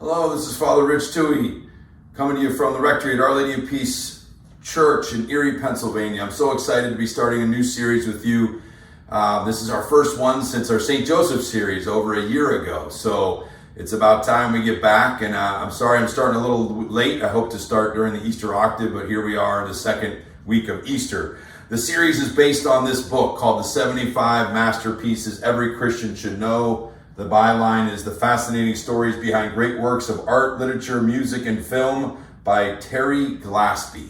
Hello, this is Father Rich Toohey, coming to you from the rectory at Our Lady of Peace Church in Erie, Pennsylvania. I'm so excited to be starting a new series with you. This is our first one since our St. Joseph series over a year ago. So it's about time we get back, and I'm sorry I'm starting a little late. I hope to start during the Easter octave, but here we are in the second week of Easter. The series is based on this book called The 75 Masterpieces Every Christian Should Know. The byline is The Fascinating Stories Behind Great Works of Art, Literature, Music, and Film by Terry Glaspey.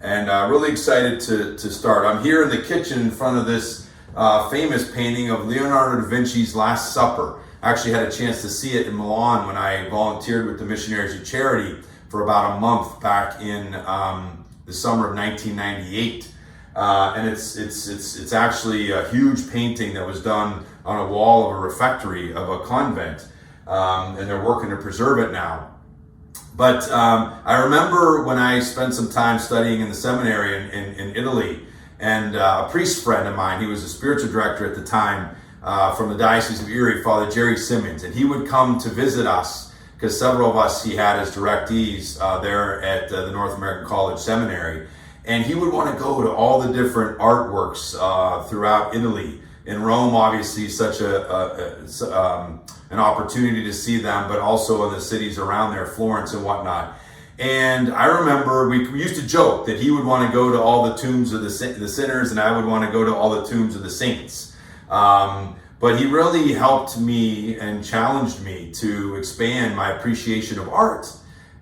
And really excited to start. I'm here in the kitchen in front of this famous painting of Leonardo da Vinci's Last Supper. I actually had a chance to see it in Milan when I volunteered with the Missionaries of Charity for about a month back in the summer of 1998. And it's actually a huge painting that was done on a wall of a refectory of a convent, and they're working to preserve it now. But I remember when I spent some time studying in the seminary in Italy, and a priest friend of mine, he was a spiritual director at the time from the Diocese of Erie, Father Jerry Simmons, and he would come to visit us because several of us he had as directees there at the North American College Seminary. And he would want to go to all the different artworks throughout Italy. In Rome, obviously, such an opportunity to see them, but also in the cities around there, Florence and whatnot. And I remember we used to joke that he would want to go to all the tombs of the sinners, and I would want to go to all the tombs of the saints. But he really helped me and challenged me to expand my appreciation of art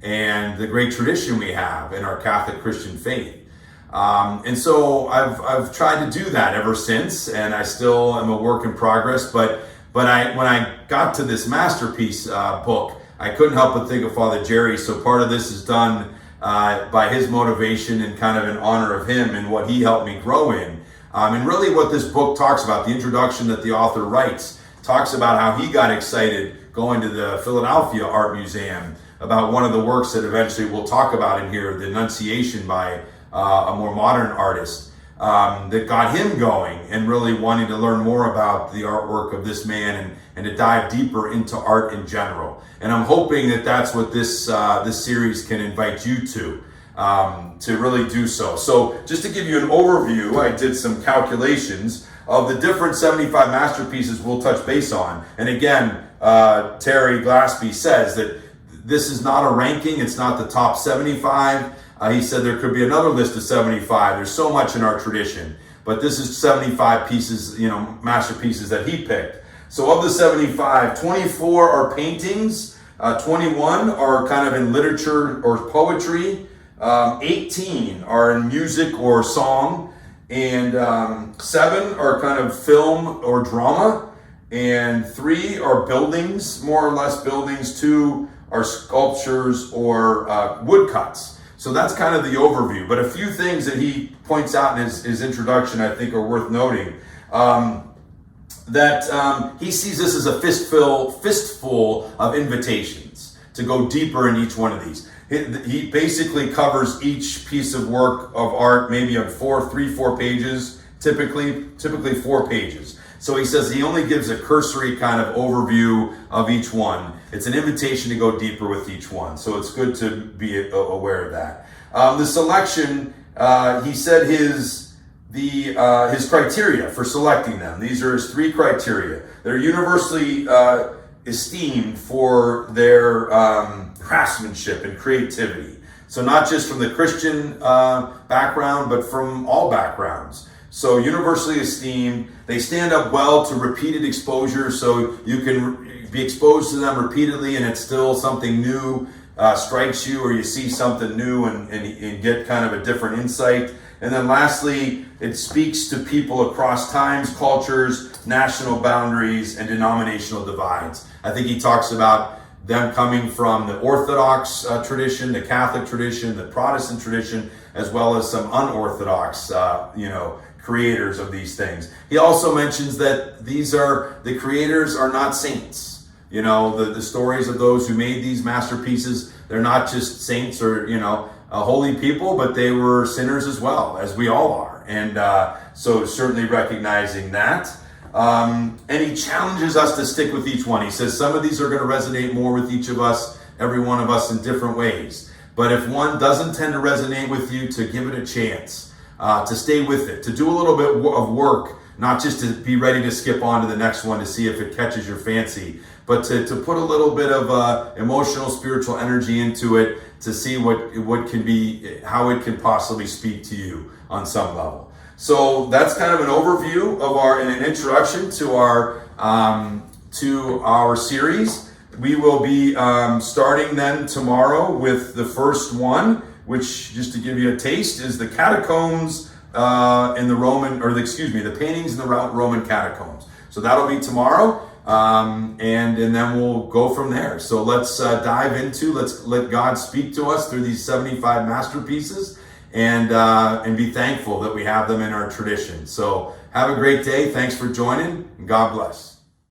and the great tradition we have in our Catholic Christian faith. And so I've tried to do that ever since, and I still am a work in progress. But when I got to this masterpiece book, I couldn't help but think of Father Jerry. So part of this is done by his motivation and kind of in honor of him and what he helped me grow in. And really what this book talks about, the introduction that the author writes, talks about how he got excited going to the Philadelphia Art Museum about one of the works that eventually we'll talk about in here, the Annunciation by a more modern artist, that got him going and really wanting to learn more about the artwork of this man and to dive deeper into art in general. And I'm hoping that that's what this series can invite you to really do so. So just to give you an overview, I did some calculations of the different 75 masterpieces we'll touch base on. And again, Terry Glaspey says that this is not a ranking, it's not the top 75. He said there could be another list of 75. There's so much in our tradition, but this is 75 pieces, masterpieces that he picked. So of the 75, 24 are paintings, 21 are kind of in literature or poetry, 18 are in music or song, and 7 are kind of film or drama, and 3 are buildings, more or less buildings, 2 are sculptures or woodcuts. So that's kind of the overview. But a few things that he points out in his introduction I think are worth noting. That he sees this as a fistful of invitations to go deeper in each one of these. He basically covers each piece of work of art maybe on 4 pages, typically 4 pages. So he says he only gives a cursory kind of overview of each one. It's an invitation to go deeper with each one. So it's good to be aware of that. The selection, he said his criteria for selecting them. These are his 3 criteria. They're universally esteemed for their craftsmanship and creativity. So not just from the Christian background, but from all backgrounds. So universally esteemed, they stand up well to repeated exposure, so you can be exposed to them repeatedly and it's still something new strikes you, or you see something new and get kind of a different insight. And then lastly, it speaks to people across times, cultures, national boundaries, and denominational divides. I think he talks about them coming from the Orthodox tradition, the Catholic tradition, the Protestant tradition, as well as some unorthodox, creators of these things. He also mentions that the creators are not saints. The stories of those who made these masterpieces, they're not just saints or, holy people, but they were sinners as well, as we all are. And so certainly recognizing that. And he challenges us to stick with each one. He says some of these are going to resonate more with each of us every one of us in different ways. But if one doesn't tend to resonate with you, to give it a chance, to stay with it, to do a little bit of work, not just to be ready to skip on to the next one to see if it catches your fancy, but to put a little bit of emotional, spiritual energy into it to see what can be, how it can possibly speak to you on some level. So that's kind of an overview of and an introduction to our series. We will be starting then tomorrow with the first one, which, just to give you a taste, is the catacombs in the Roman, the paintings in the Roman catacombs. So that'll be tomorrow, and then we'll go from there. So let's dive into, let's let God speak to us through these 75 masterpieces, and be thankful that we have them in our tradition. So have a great day. Thanks for joining, and God bless.